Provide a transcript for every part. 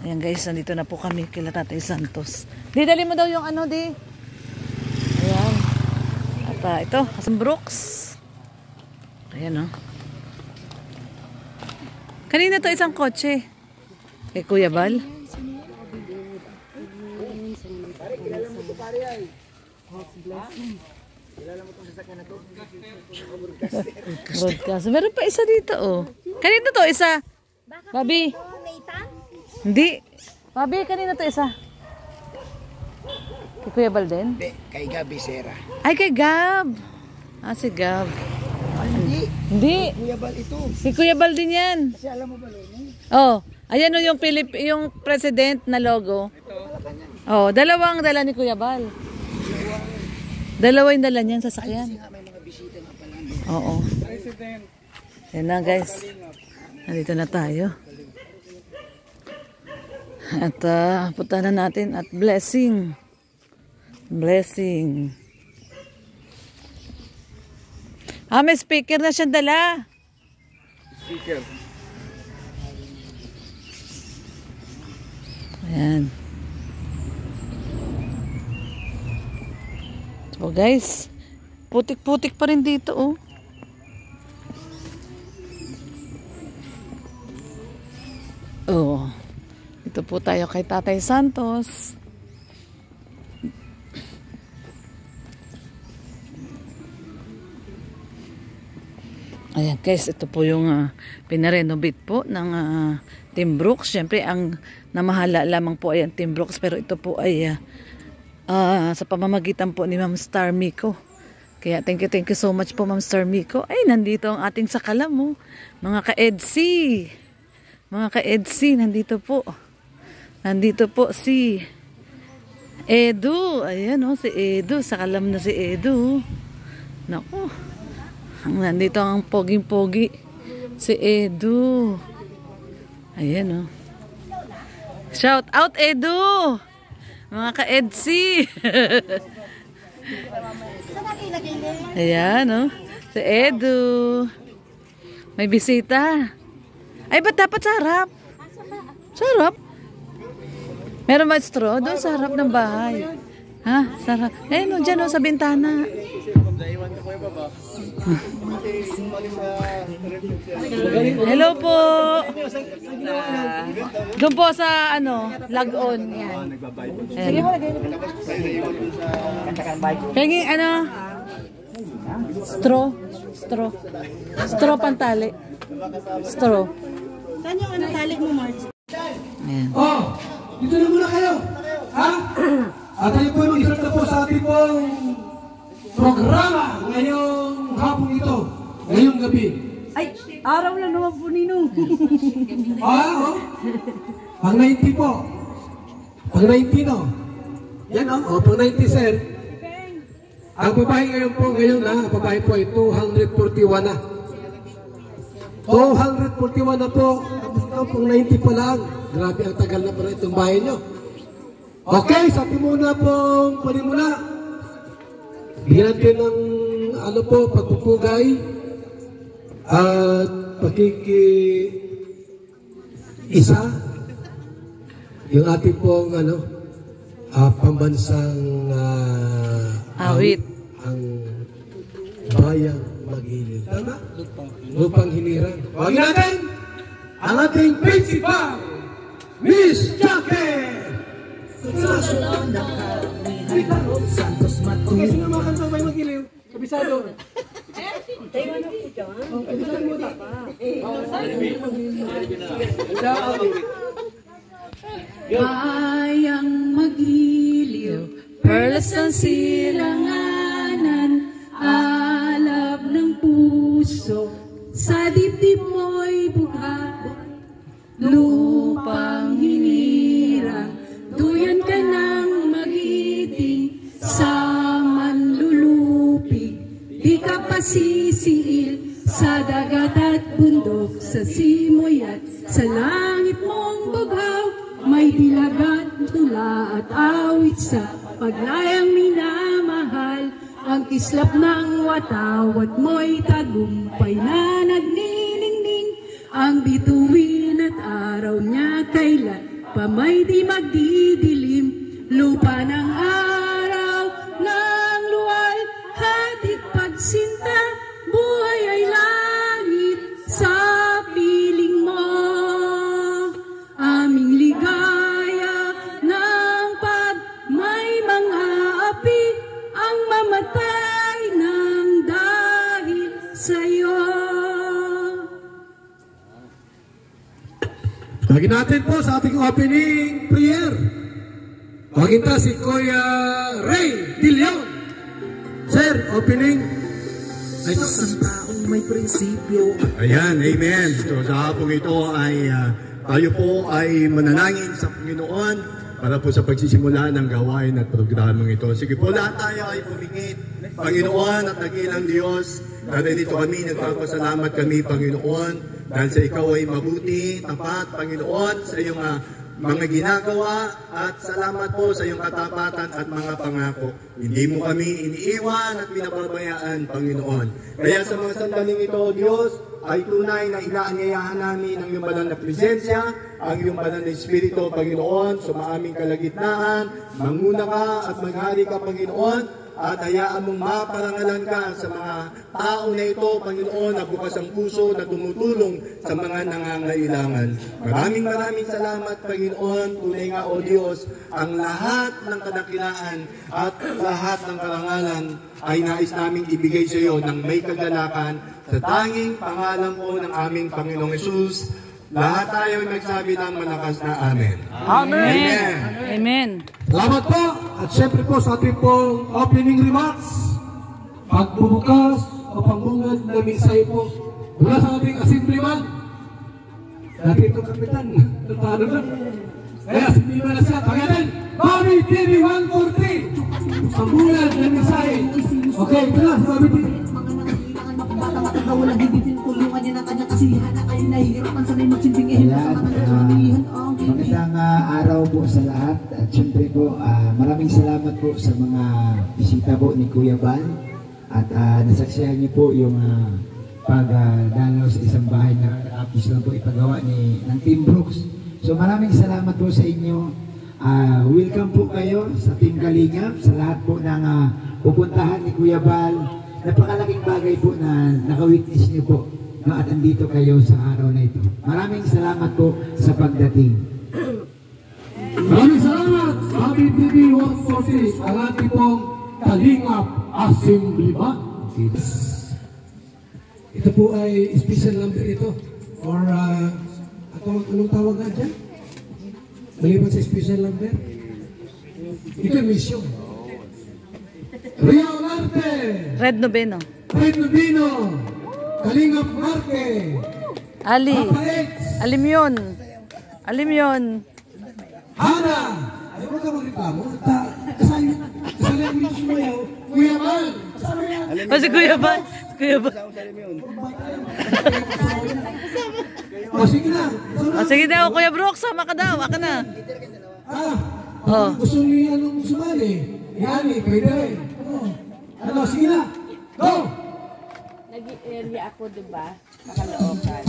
Ayan guys, nandito na po kami kila Tatay Santos. Di, dali mo daw yung ano, di. Ayan. At ito, Brooks. Ayan, oh. Kanina to isang kotse. Kay Kuya Bal. Broadcast. Meron pa isa dito, oh. Kanina to isa. Babi. Hindi. Babi, kanina to isa. Kay Kuya Bal din? Hindi, kay Gabi Sera. Ay, kay Gab. Ah, si Gab. Hindi. Hindi. Kuya Bal ito. Si Kuya Bal din yan. Kasi alam mo ba, Lene? Oh, ayan o yung yung president na logo. Oh, dalawang dala ni Kuya Bal. Dalawa yung dala niyan sa sakyan. May mga bisita nga pala. Oo. President. Yan na guys. Nandito na tayo. At punta na natin at blessing. Blessing. Ah, may speaker na siyang dala. Speaker. Ayan. So guys, putik-putik pa rin dito, oh. Oh. Ito po tayo kay Tatay Santos. Ayan guys, ito po yung pinarenovate po ng Team Brooks. Siyempre, ang namahala lamang po ay ang Team Brooks. Pero ito po ay sa pamamagitan po ni Ma'am Star Miko. Kaya thank you so much po Ma'am Star Miko. Ay, nandito ang ating sakalam, oh. Mga ka-EDSI. Mga ka-EDSI, nandito po. Nandito po si Edu. Ayan, oh, si Edu. Sakalam na si Edu. Naku. Nandito ang poging-pogi. Si Edu. Ayan, oh. Shout out, Edu! Mga ka-EDSI. Ayan, oh. Si Edu. May bisita. Ay, ba't dapat sa harap? Sa harap? Meron ba straw? Doon sa harap ng bahay. Ha? Sa harap. Eh, no, dyan, oh, sa bintana. Hello po. Doon po sa ano, log-on. Yan. Hanging ano? Straw pantali. Straw. Saan yung ano tali mo, Marge? Ayan. Oh, dito na muna kayo. Ha? At tayo po mag-isap na po sa ating pong programa ngayong hapon ito, ngayong gabi. Ay, araw lang naman po ninong. Oh. Pang 90 po. Pang 90 no. Yan oh, pang 90 sir. Ang babae ngayon na, babae po ay 241 na. 241 na po. Tapos ito pang 90 pa lang. Grabe ang tagal na pala itong bahay nyo. Okay, sa muna pong panimula. Bigyan natin ng ano po, pagpupugay at pakiki-isa yung ating pong ano, pambansang Awit. Ang bayang Magiliw. Tama? Lupang Hinirang. Huwag natin ang ating principal, Miss Jackie! Okay, sino mga kanta ba yung Magiliw? Kabisado. Kabisado mo ito. Bayang Magiliw, perlas ng silanganan, alab ng puso, sa dibdib mo'y bugha, lupang hinirang, duyan ka ng magiting, sa manlulupig, di ka pasisiil, sa dagat at bundok, sa simoy at sa langit mong bughaw, may dilagat, tula at awit sa paglayang minamahal, ang kislap ng watawat mo'y tagumpay na nagniningning, ang bituin at araw niya kailan pa may di magdidilim, lupa ng araw ng luwal, hatid pagsinta, buhay ay langit sa piling mo. Aming ligaya ng pag may mga api, ang mamatay ng dahil sa'yo. Lagyan natin po sa ating opening prayer. Maginta si Kuya Ray De Leon. Sir, opening. Isang taong may prinsipyo. Ayan, amen. So sa hapong ito ay tayo po ay manalangin sa Panginoon para po sa pagsisimula ng gawain at programang ito. Sige po, lahat tayo ay pumingit. Panginoon at nagilang Diyos, narito kami, nagpapasalamat kami, Panginoon, dahil sa ikaw ay mabuti, tapat, Panginoon, sa iyong mga ginagawa, at salamat po sa iyong katapatan at mga pangako. Hindi mo kami iniiwan at pinapabayaan, Panginoon. Kaya sa mga sandaling ito, Diyos, ay tunay na inaanyayahan namin ang iyong banal na presensya, ang iyong banal na Espiritu, Panginoon, sa maaming kalagitnaan. Manguna ka at maghari ka, Panginoon, at hayaan mong maparangalan ka sa mga tao na ito, Panginoon, na bukas ang puso na tumutulong sa mga nangangailangan. Maraming salamat, Panginoon. Tunay nga, O Diyos, ang lahat ng kadakilaan at lahat ng karangalan ay nais naming ibigay sa iyo ng may kagalakan sa tanging pangalan po ng aming Panginoong Hesus. Lahat tayo ay magsabi ng malakas na Amen. Amen. Amen. Amen. Salamat po. At syempre po sa ating pong opening remarks, pagbubukas o pambungad na minsay po mula sa ating assemblyman. Dati itong kapitan, natalo na. Kaya assemblyman na siya. Pagkatin, Bobby TV 143. Pambungad na minsay. Okay, ito na, Bobby TV. Walang gigitin tulungan niya ng kanyang kasiyahan na kayo nahihirapan sa rin magsinting ihip sa mga nagpapilihan. Magandang araw po sa lahat at syempre po maraming salamat po sa mga bisita po ni Kuya Bal at nasaksihan niyo po yung pagdalaw sa isang bahay na nakapis lang po ipagawa ng Team Brooks. So maraming salamat po sa inyo. Welcome po kayo sa Team Kalingap, sa lahat po ng pupuntahan ni Kuya Bal. Napakalaking bagay po na nakawitness niyo po at andito kayo sa araw na ito. Maraming salamat po sa pagdating. Maraming salamat sa Bobby TV 140, ang ating pong Kalingap Assemblyman. Ito po ay special number ito or anong tawag nga dyan? Maliban sa special number? Ito yung mission. Rio Olarte, Red Noveno. Red Noveno, Kalingap Marque, Ali. Papa X, Alimyon. Alimyon. Hana, ayaw mo ka magreklamo? Kasali ang mission mo yaw, Kuya Bal. O si Kuya Bal. Kuya Bal. O sige na. O sige daw, Kuya Brooks, sama ka daw. Aka na. Gusto niyo anong sumali? Yani, pwede rin. Ano, sige na. Go! Nag-area ako, diba? Nakalookan.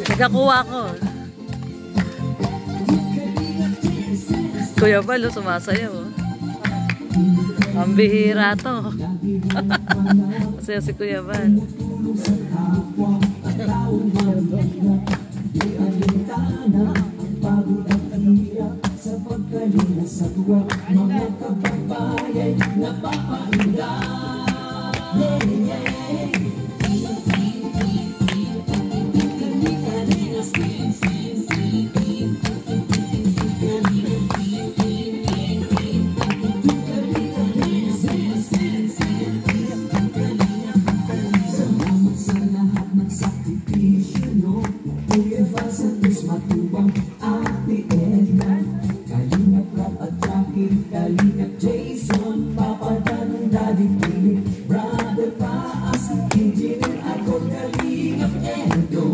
Nagkakuha ko. Kuya Bal, sumasayaw. Ang bihira to. Masaya si Kuya Bal. Sa pagkalina sa tuwa, mga kababayan napapahinga. Salamat sa lahat ng sakripisyo nyo, Kuya Val Santos Matubang, Ate Edna, Kalingap Rap at Jackie, Kalingap Jason, Papa Dan, Daddy Philip, Brother Paas, Engineer ako, Kalingap Edo,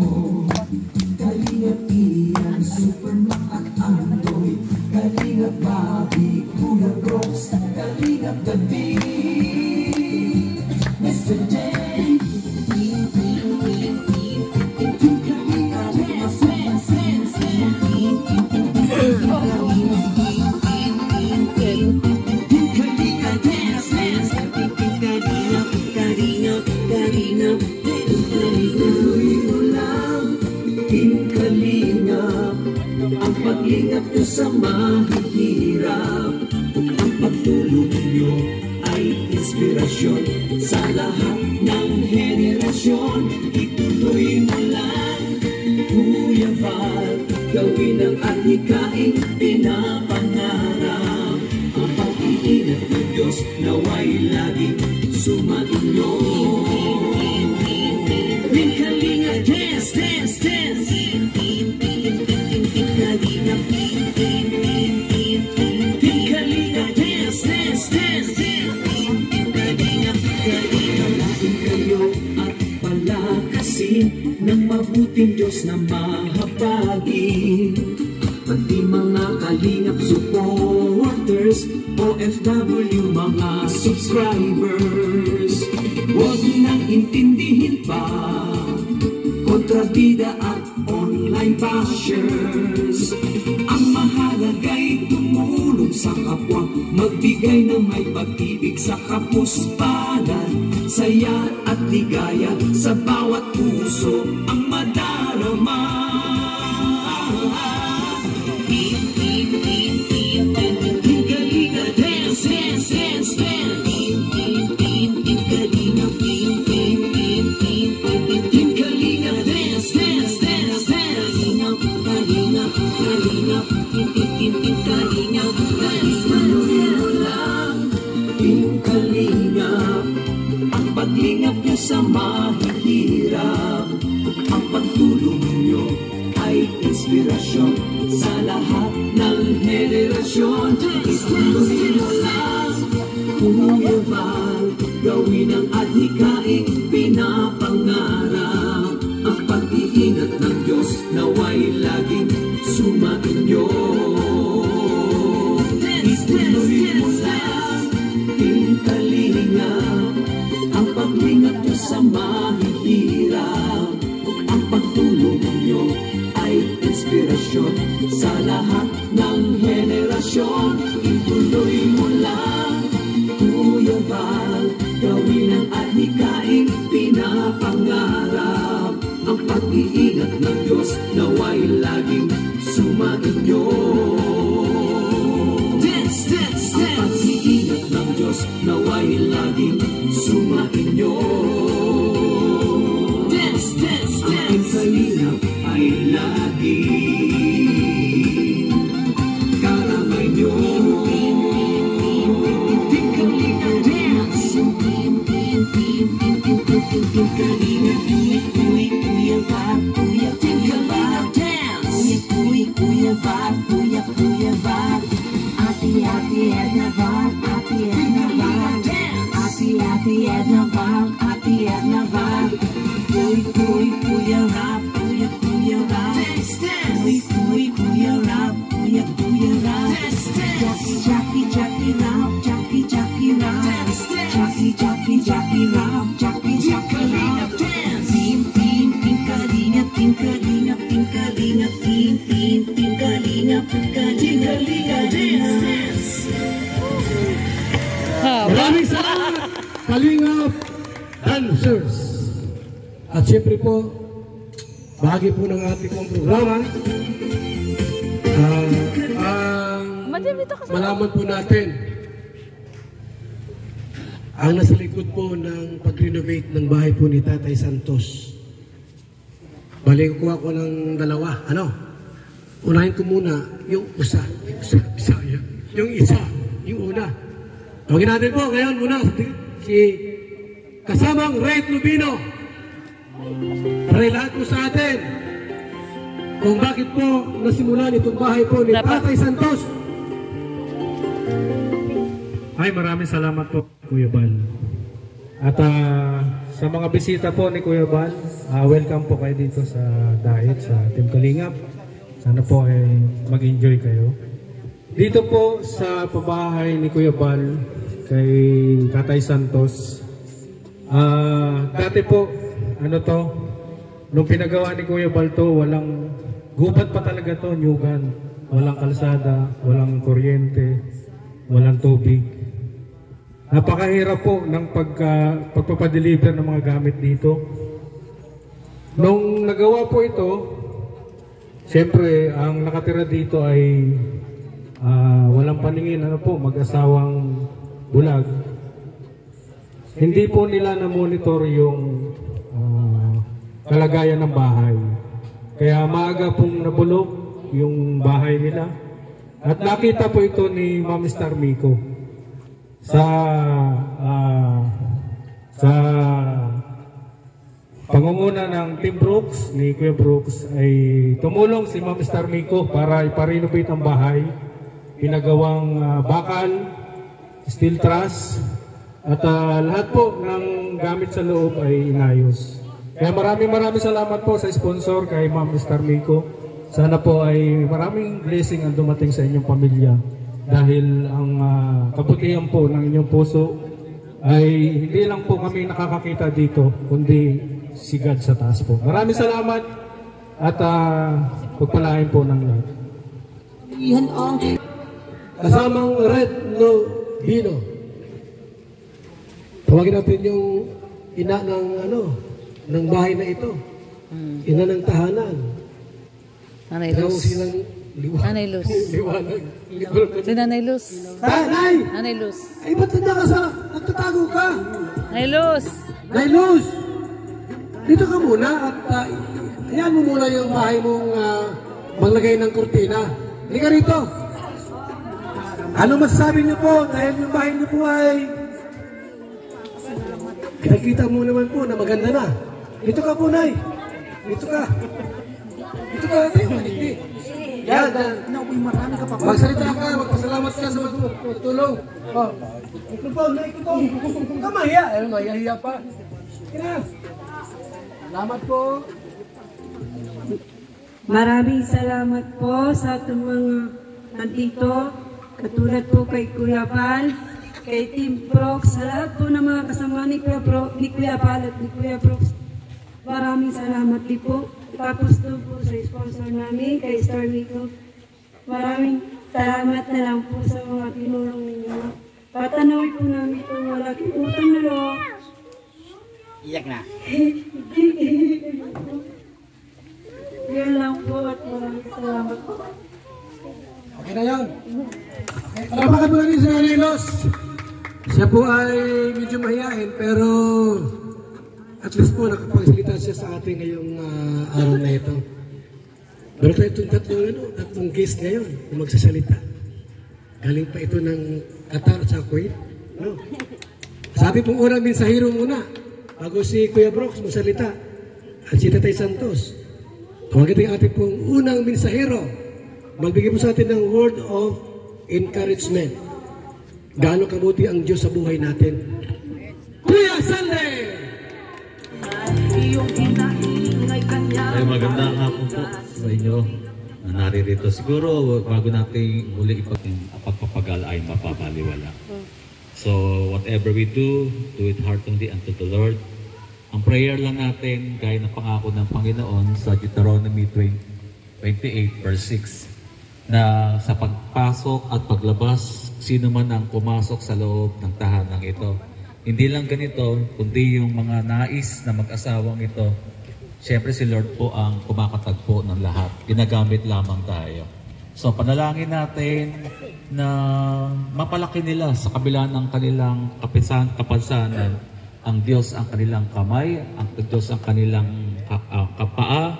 Kalingap Ian, Superman at Andoy, Kalingap Bobby, Kuya Brooks, Kalingap David, Mr. J, Kalingap, tuloy mo lang, Team Kalingap. Ang paglingap nyo sa mahihirap, ang pagtulong nyo ay inspirasyon sa lahat ng henerasyon. Ituloy mo lang, Kuya Val, gawin ang adhikaing pinapangarap. Ang pag-iingat ng Diyos naway laging sumainyo. Team Kalingap, dance, dance, dance. Team Kalingap, Team Kalingap, dance, dance, dance. Team Kalingap, laging kayo at palakasin ng mabuting Diyos na mahabagin. Pati mga Kalingap supporters, OFW mga subscribers, huwag nang intindihin pa kontrabida at online bashers. Ang mahalaga'y tumulong sa kapwa, magbigay ng may pag-ibig sa kapuspalan, saya at ligaya sa bawat puso ang madarama. Paglingap nyo sa mahihirap, ang pagtulong nyo ay inspirasyon sa lahat ng henerasyon. Ituloy mo lang, Kuya Val, gawin ang adhikaing pinapangarap. Ang pag-iingat ng Diyos naway laging sumainyo. Ituloy mo lang, Team Kalingap, ang paglingap nyo sa mahihirap, ang pagtulong nyo ay inspirasyon sa lahat ng henerasyon. Ituloy mo lang, Kuya Val, gawin ang adhikaing pinapangarap. Ang pag-iingat ng Diyos naway laging sumainyo. Dance, dance, dance. Ang pag-iingat ng Diyos naway laging sumainyo. Dance, dance, dance. Ang Kalingap ay laging karamay nyo. Team Kalingap, dance. Team Kalingap, Kuya Val, Kuya Kalingap, dance. Kuya Val, Kuya Val. Ate Edna Val, Ate Edna Val, Ate Edna Val, Ate Edna Val. Kuya Rap, Kuya Rap. Kuya Rap, Kuya Rap. Jackie Rap, Jackie Rap. Jackie Rap, Jackie Rap. Team Kalingap, Team Kalingap, Team Kalingap, Team Kalingap, Team Kalingap, dance. Maraming salamat, Kalingap Dancers. At siyempre po, bahagi po ng ating pong programa, malaman po natin ang nasa likod po ng pag-renovate ng bahay po ni Tatay Santos. Bali, kukuha ko ng dalawa. Unahin ko muna yung isa, yung una. Tawagin natin po ngayon muna si kasamang Ray Lubino. Para lahat po sa atin kung bakit po nasimulan itong bahay po ni Tatay Santos. Ay, maraming salamat po, Kuya Val. At sa mga bisita po ni Kuya Val, welcome po kayo dito sa diet sa Team Kalingap. Sana po ay mag-enjoy kayo. Dito po sa pabahay ni Kuya Val kay Tatay Santos. Dati po, nung pinagawa ni Kuya Val to, walang gubat pa talaga to, nyugan. Walang kalsada, walang kuryente, walang tubig. Napakahirap po ng pagpapadeliver ng mga gamit dito. Nung nagawa po ito, siyempre ang nakatira dito ay walang paningin, mag-asawang bulag. Hindi po nila na-monitor yung kalagayan ng bahay. Kaya maaga pong nabulok yung bahay nila. At nakita po ito ni Ma'am Star Miko sa pangunguna ng Team Brooks, ni Kuya Brooks, ay tumulong si Ma'am Star Miko para iparenovate ang bahay. Pinagawang bakal, steel truss, at lahat po ng gamit sa loob ay inayos. Kaya maraming salamat po sa sponsor kay Ma'am Star Miko. Sana po ay maraming blessing ang dumating sa inyong pamilya. Dahil ang kabutihan po ng inyong puso ay hindi lang po kami nakakakita dito, kundi si God sa taas po. Maraming salamat at pagpalain po ng lahat. Kasamang Red Bino. Tawagin natin yung ina ng bahay na ito. Ina ng tahanan. Nanay Luz. Nanay Luz. Si Nanay Luz. Nanay! Nanay Luz. Ay, ba't nandiyan ka sa... Nagtatago ka? Nanay Luz. Nanay Luz! Dito ka muna at ayan mo muna yung bahay mong maglagay ng kurtina. Hindi ka rito. Ano masasabi niyo po? Dahil yung bahay niyo po ay... Nakikita mo naman po na maganda na. Dito ka po, Nay. Dito ka. Dito ka natin. Yan. Magsalita ka. Magpasalamat ka sa magtulong. Mikrofon. Kamahiya. Ayun, mahiya pa. Kina. Salamat po. Maraming salamat po sa itong mga nandito. Katulad po kay Kuya Val, kay Team Brooks, sa lahat po ng mga kasama ni Kuya Val at ni Kuya Brooks. Maraming salamat din po. Tapos doon po sa sponsor namin, kay Star Miko. Maraming salamat na lang po sa mga tinulong ninyo. Patanawin po namin itong malaking utang na loob. Iyak na. Yan lang po at maraming salamat po. Okay na yan. Palapakan mo natin si Nanay Luz. Siya po ay medyo mahihain pero at least po nakapagsalita siya sa atin ngayong araw na ito. Pero itong tatlong guest ngayon na magsasalita. Galing pa ito ng Qatar at sa Kuwait. No? Sa ating pong unang mensahero muna bago si Kuya Brooks magsalita at si Tatay Santos. Tawagin ang ating pong unang mensahero. Magbigay po sa atin ng word of encouragement. Gaano kabuti ang Diyos sa buhay natin. Kuya Sunday! Ay, magandang hapon po sa inyo na naririto. Siguro bago natin muli ipagpapagal ay mapapaliwala. So whatever we do it heartily unto the Lord. Ang prayer lang natin, gaya ng pangako ng Panginoon sa Deuteronomy 28 verse 6, na sa pagpasok at paglabas, sino man ang pumasok sa loob ng tahanang ito. Hindi lang ganito, kundi yung mga nais na mag-asawang ito, siyempre si Lord po ang kumakatagpo ng lahat. Ginagamit lamang tayo. So panalangin natin na mapalaki nila sa kabila ng kanilang kapansanan. Ang Diyos ang kanilang kamay, ang Diyos ang kanilang kapaa,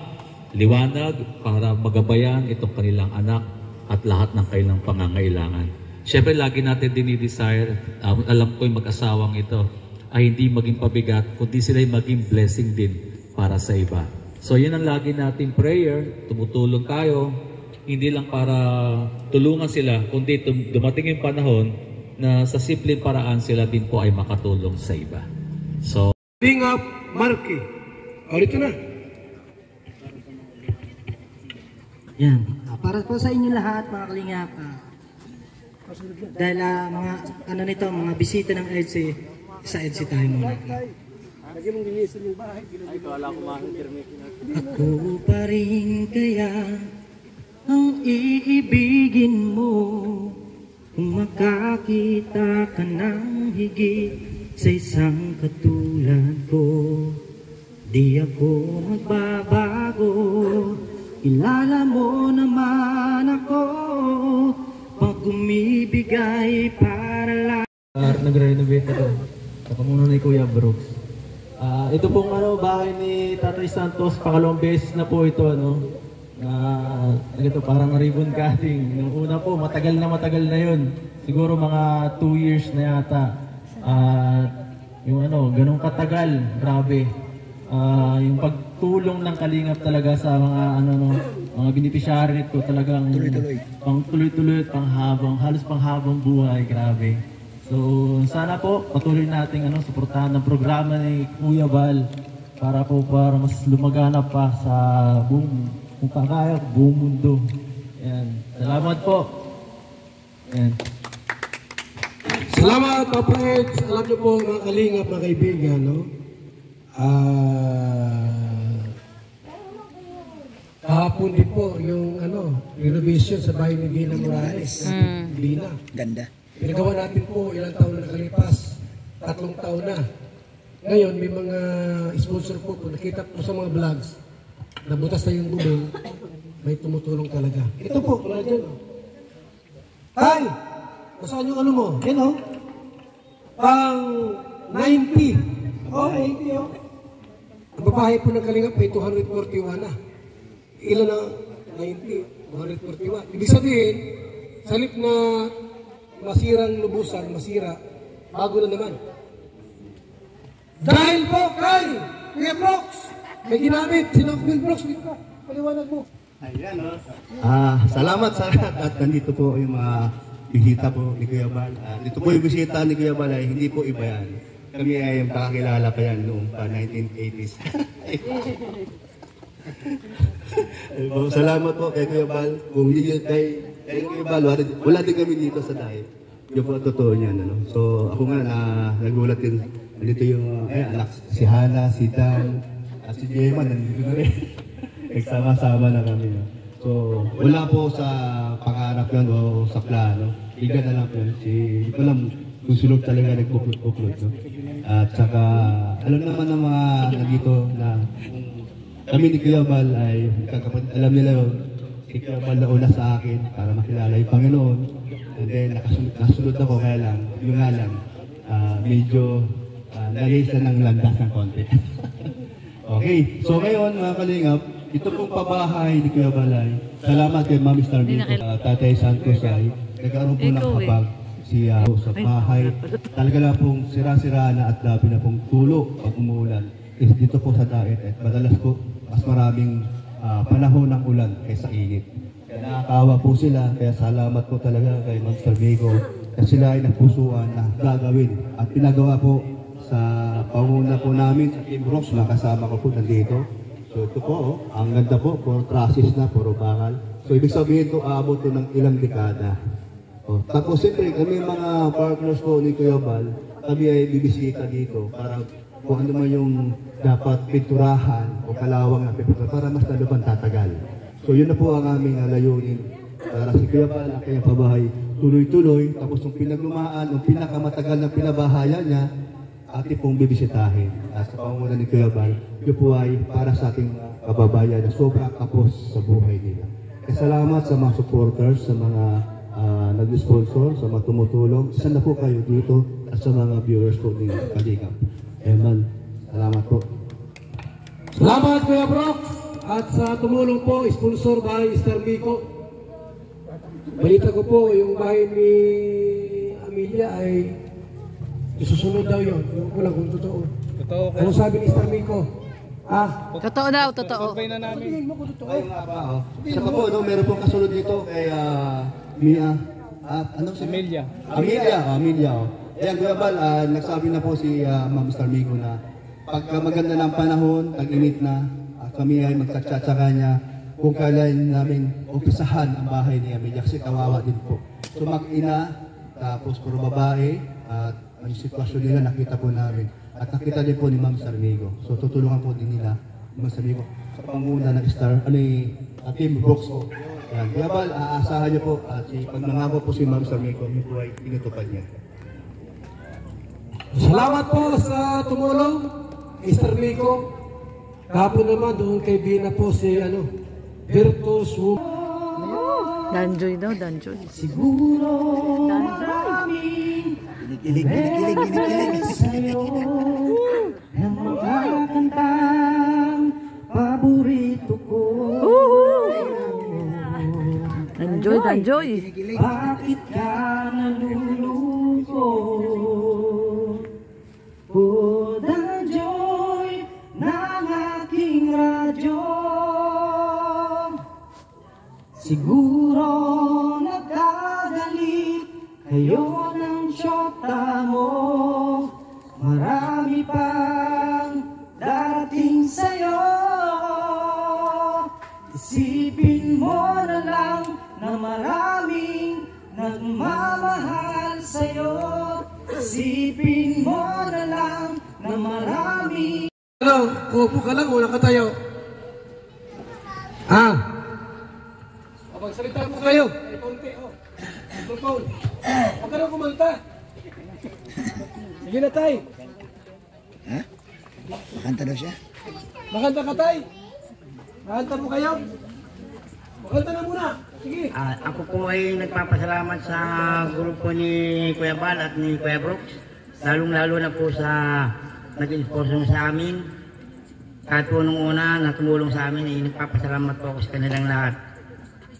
liwanag para magabayan itong kanilang anak at lahat ng kanilang pangangailangan. Siyempre, lagi natin dinidesire, alam ko yung mag-asawang ito, ay hindi maging pabigat, kundi sila'y maging blessing din para sa iba. So, yun ang lagi nating prayer, tumutulong tayo, hindi lang para tulungan sila, kundi dumating yung panahon na sa simpleng paraan sila din po ay makatulong sa iba. So, Bingap Marky. O, dito na. Yan. Para po sa inyo lahat, mga kalingap. Dahil mga mga bisita ng EDSI, sa EDSI tayo muna. Ako pa rin kaya ang iibigin mo, Kung makakita ka ng higit sa isang katulad ko, di ako magbabago. Kilala mo naman ako, pag umibigay para lang. Nagre-renovate ito sa pamunuan ni Kuya Brooks. Ito pong bahay ni Tatay Santos, pangalawang beses na po ito, ito parang ribbon cutting. Nung una po, matagal na yun. Siguro mga 2 years na yata. Yung ganun katagal, grabe. Yung pagtulong ng Kalingap talaga sa mga beneficiary nito, talagang tuloy-tuloy at halos panghabang buhay, grabe. So sana po patuloy nating suportahan ng programa ni Kuya Bal para mas lumaganap pa sa buong mundo. Ayan. Salamat po. Ayan. Salamat, Kapatid. Alam niyo po mga Kalingap, mga kaibigan, kahapon din po yung renovation sa bahay ni Dina Morales. Dina. Ganda. Pinagawa natin po ilang taon na nakalipas. 3 taon na. Ngayon, may mga sponsor po. Kung nakita po sa mga vlogs, nabutas na yung bubong, may tumutulong talaga. Ito po, tulad dyan. Tay! Nasaan yung mo? Yan pang 90. 90 Ang babae po ng Kalingap ay 241 na. Ilan na? 90. 241. Ibig sabihin, salip na masirang lubusan, bago na naman. Dahil po kay Kuya Brooks, may ginamit. Sino Kuya Brooks? Paliwanag mo. Ayan, salamat sa lahat at nandito po yung mga bisita po ni Kuya Bal. Dito po yung bisita ni Kuya Bal ay hindi po iba yan. Kami ay kakakilala pa yan noong pa 1980s. Salamat po kay Kuya Bal. Kung hindi yun kay Kuya Bal, wala din kami dito sa dahil. Yun po totoo niyan. So ako nga nagulat din. Dito yung anak, si Hana, si Dan, at si Gemma, nandito na rin. Nagsama-sama na kami. So wala po sa pangarap yan o sa plano. Iga na lang po. Hindi ko alam kung sulog talaga nagpuklot. At saka alam naman ng mga nandito na kami ni Kuya Bal ay kakapatid. Alam nila yun. Si Kuya Bal na una sa akin para makilala yung Panginoon. And then nakasunod ako kaya lang. Yung nga lang, medyo nalisa ng landas ng konti. Okay, so ngayon mga Kalingap, ito pong pabahay ni Kuya Balay. Salamat kay Mami Starmiko, Tatay Santos ay nagkaroon po ng kapag siya sa bahay. Talaga na pong sira-sira na at labi na pong tulo pag umuulan. Dito po sa Daet at madalas po mas maraming panahon ng ulan kaysa init. Kaya nakakawa po sila, kaya salamat po talaga kay Mami Starmiko kasi sila ay nagpusuan na gagawin at pinagawa po sa panguna po namin sa Team Brooks, makasama ko po nandito. So ito po, ang ganda po, puro trusses na, puro bakal. So ibig sabihin ito, aabot to ng ilang dekada. Tapos siyempre, kami mga partners po ni Kuya Bal, kami ay bibisita dito para kung ano man yung dapat pinturahan o kalawang na pinturahan para mas lalo pang tatagal. So yun na po ang aming layunin para si Kuya Bal, ang kanyang pabahay, tuloy-tuloy. Tapos yung pinaglumaan, yung pinakamatagal na pinabahayan niya, ating pong bibisitahin sa pangunguna ni Kuya Bal. Yun po ay para sa ating kababayan na sobrang kapos sa buhay nila. Salamat sa mga supporters, sa mga nag-sponsor, sa mga tumutulong. Isa na po kayo dito at sa mga viewers po ni Kalingap. Amen. Salamat po. Salamat Kuya Brooks at sa tumulong po, sponsor by Starmiko. Balita ko po, yung bahay ni Amelia ay isusunod daw yun. Yung ko lang kung totoo. Totoo. Ano sabi ni Starmiko? Totoo daw, totoo. Sabihin na namin. Sabihin mo kung totoo. Saka po, meron pong kasunod dito kay Mia. Ano si Amelia? Amelia. Ayan, Kuya Bal, nagsabi na po si Ma'am Starmiko na pagka maganda ng panahon, tag-init na, kami ay magtsatsatsaka niya kung kailan namin umpisahan ang bahay ni Amelia kasi kawawa din po. So mag-ina, tapos puro babae, at ang sitwasyon nila nakita po namin. At nakita din po ni Ma'am Starmiko. So tutulungan po din nila Ma'am Starmiko sa panguna ng Team Brooks. Yan. Kuya Bal, aasahan niyo po at pag nangako po si Ma'am Sarmico, yun po ay tinutupad niya. Salamat po sa tumulong, Mr. Miko. Kahapon naman doon kay Bina po si Virtus Woman. Danjoy daw, Danjoy. Siguro maraming Kinikilig. sa'yo ng mga kantang paborito ko. Danjoy, Danjoy. Bakit ka nalulungkot? O Danjoy ng aking radyo, siguro nagkagalit kayo ng syota mo. Marami pang darating sa'yo. Isipin mo na lang na maraming nagmamahal sa'yo. Isipin mo na lang na maraming... Upo ka lang, wala ka tayo. Magsalita po kayo. Ay, konti, microphone. Huwag ka na kumanta. Sige na, tay. Ha? Makanta daw siya? Makanta ka, tay. Makanta po kayo. Makanta na muna. Sige. Ako po ay nagpapasalamat sa grupo ni Kuya Bal at ni Kuya Brooks. Lalong-lalo na po sa nag-sponsor sa amin. Kahit po nung una na tumulong sa amin, ay nagpapasalamat po ako sa kanilang lahat.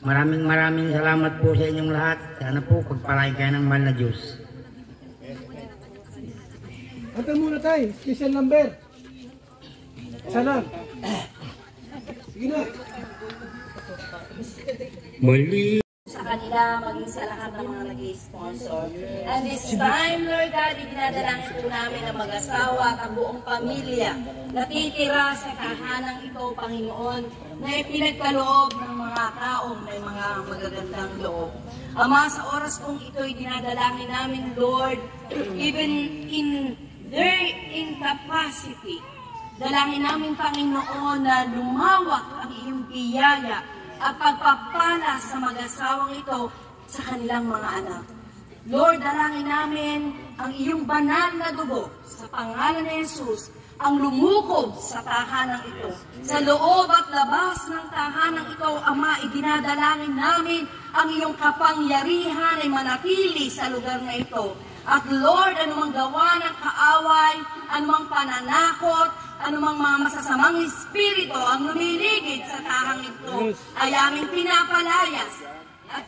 Maraming salamat po sa inyong lahat. Sana po pagpalain kayo ng mahal na Diyos. Kanta muna, tay. Special number. Isa lang. Sige na. Mali. Sa kanila, maging sa lahat ng mga nag-sponsor. And this time, Lord God, idinadalangin po namin ang mag-asawa at ang buong pamilya na titira sa tahanang ito, Panginoon, na ipinagkaloob ng mga taong may mga magagandang loob. Ama, sa oras kong ito'y dinadalangin namin, Lord, even in their incapacity, dalangin namin, Panginoon, na lumawak ang iyong biyaya at pagpapala sa mag-asawang ito sa kanilang mga anak. Lord, dalangin namin ang iyong banal na dugo sa pangalan ni Jesus ang lumukob sa tahanang ito. Sa loob at labas ng tahanang ito, Ama, idinadalangin namin ang iyong kapangyarihan ay manatili sa lugar na ito. At Lord, anumang gawa ng kaaway, anumang pananakot, anumang mga masasamang espiritu ang lumiligid sa tahang ito ay aming pinapalayas. At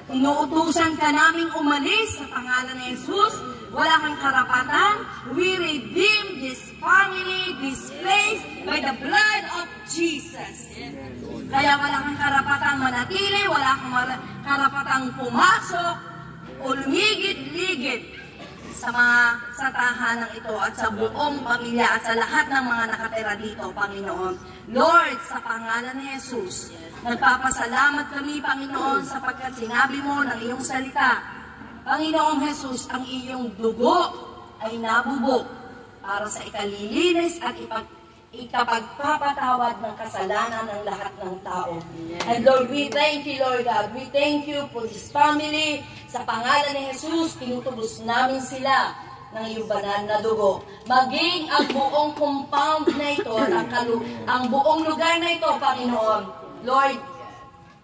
inuutusan ka naming umalis sa pangalan ni Jesus. Wala kang karapatan. We redeem this family, this place by the blood of Jesus. Kaya wala kang karapatang manatili, wala kang karapatang pumasok o lumigid-ligid sa tahanang ito at sa buong pamilya at sa lahat ng mga nakatira dito, Panginoon. Lord, sa pangalan ni Jesus, nagpapasalamat kami, Panginoon, sapagkat sinabi mo ng iyong salita, Panginoong Jesus, ang iyong dugo ay nabubog para sa ikalilinis at ikapagpapatawad ng kasalanan ng lahat ng tao. And Lord, we thank you, Lord God. We thank you for this family. Sa pangalan ni Jesus, tinutubos namin sila ng iyong banal na dugo. Maging ang buong compound na ito at ang buong lugar na ito, Panginoon. Lord,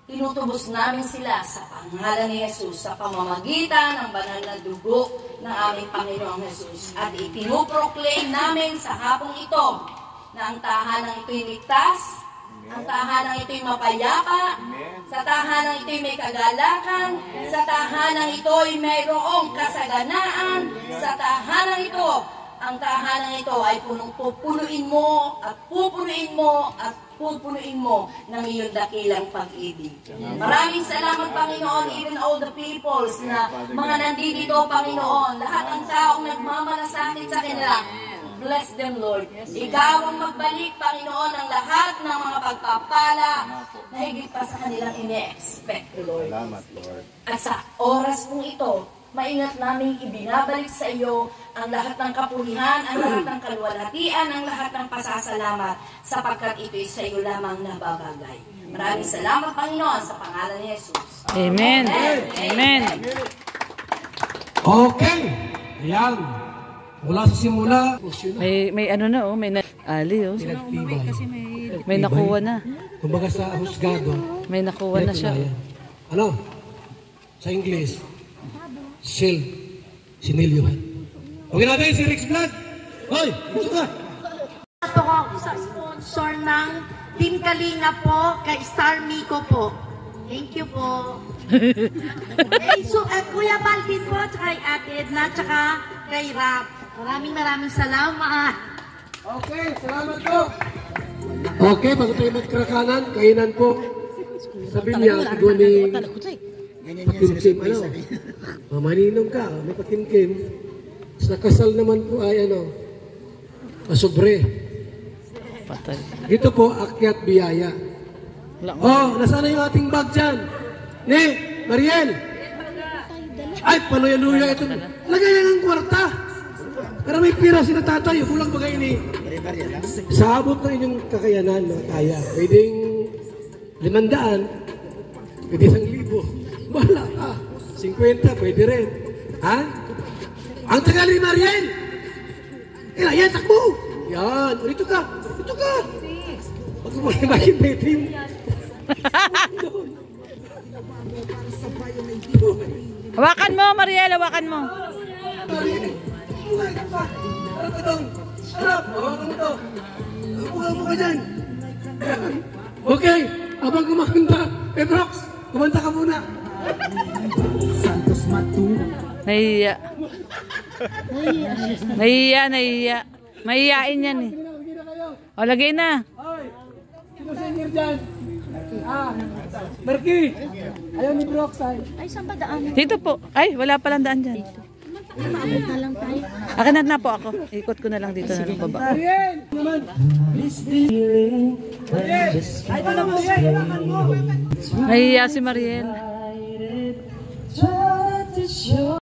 tinutubos namin sila sa pangalan ni Jesus, sa pamamagitan ng banal na dugo ng aming Panginoong Jesus. At itinuproclaim namin sa hapong ito na ang tahanang ito'y ligtas, ang tahanang ito'y mapayapa, sa tahanang ito'y may kagalakan, sa tahanang ito'y mayroong kasaganaan, sa tahanang ito, ang tahanang ito ay pupunuin mo at pupunuin mo at pupunuin mo ng iyong dakilang pag-ibig. Maraming salamat, Panginoon, even all the peoples na mga nandito, Panginoon, lahat ng taong nagmamalasakit sa kanila. Bless them, Lord. Ikaw ang magbalik, Panginoon, ng lahat ng mga pagpapala na higit pa sa kanilang ine-expect, Lord. Salamat, Lord. At sa oras pong ito, maingat naming ibinabalik sa iyo ang lahat ng kapulihan, ang lahat ng kaluwalhatian, ang lahat ng pasasalamat, sapagkat ito'y sa iyo lamang nababagay. Maraming salamat, Panginoon, sa pangalan ni Jesus. Amen. Amen. Okay. Ayan. Mula sa simula. May ano na oh, may ali oh. May nakuha na. Kumbaga sa husgado. May nakuha na siya. Ano? Sa English. Shield. Sinilyuhan. Okay natin si Rex Blood. Hoy, gusto ka? Ito ko sa sponsor ng Team Kalinga po, kay Star Miko po. Thank you po. Kuya Balvin po, tsaka kay Ate Edna, tsaka kay Rap. Maraming salamat. Okay, salamat po. Okay, bago tayo magkrakanan, kainan po. Sabi niya, siguro ni pakimkim, ano? Maninong ka, may pakimkim. Sa kasal naman po ay ano, sobre. Patay. Dito po, akyat biyaya. Oh, nasaan na yung ating bag dyan? Ne, Mariel! Ay, paluya-luya ito. Lagay yan ang kwarta. Pero may pira si tatay, kulang bagay ni. Sa abot ng inyong kakayanan, mga kaya. Pwedeng 500, pwede 1,000. Wala ka. 50, pwede rin. Ha? Ang tagal ni Mariel! Yan, takbo! Yan, dito ka! Dito ka! Pag kumakimakin na yung team. Hawakan mo, Mariel, hawakan mo. Harap ka doon! Harap! Hawakan mo to! Hawakan mo ka dyan! Okay, habang kumakanta, Pedrox, kumanta ka muna! Nahiya. Nahiya. Mahiyain yan eh. O, lagay na. Sino senior dyan? Marky! Ayaw ni Brox ay. Ay, saan ba daan? Dito po. Ay, wala palang daan dyan. Maabot na lang tayo. Akin na po ako. Ikot ko na lang dito na lang baba. Mariel! Naman! Ay, wala mo! Nahiya si Mariel.